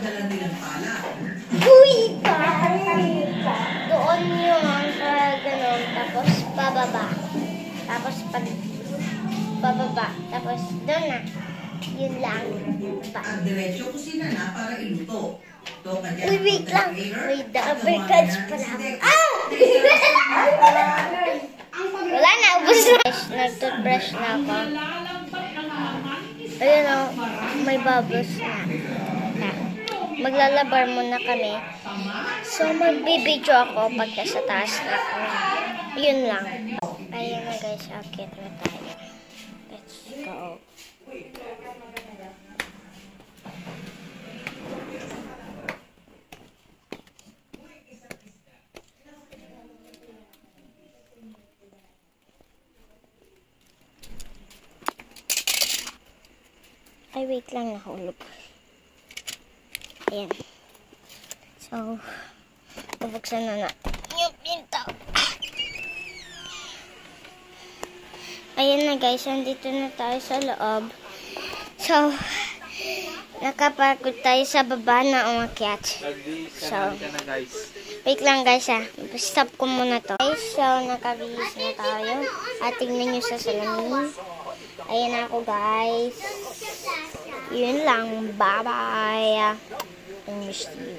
dala nilang pala. Uy! Doon yun sa ganun, tapos pababa. Tapos pag pababa, tapos doon na. Yun lang. At diretso kusina na para iluto. Uy, wait lang. May double cards pala. Ah! Wala na, ubos na. Nag-toothbrush na ako. Ayun o, may bubbles na. Maglalabar muna kami. So, magbibidyo ako pagka sa taas na kami. Yun lang. Ayun na guys, akit na tayo. Let's go. Ay, wait lang, nahulog. Ayan. So, bubuksan na natin yung pinto. Ayan na guys, nandito na tayo sa loob. So, nakapagod tayo sa baba na umakyat. So, wait lang guys ha. Stop ko muna to. Guys, so nakabihis na tayo. At tingnan nyo sa salamin. Ayan ako guys. Yun lang. Bye-bye. I miss you.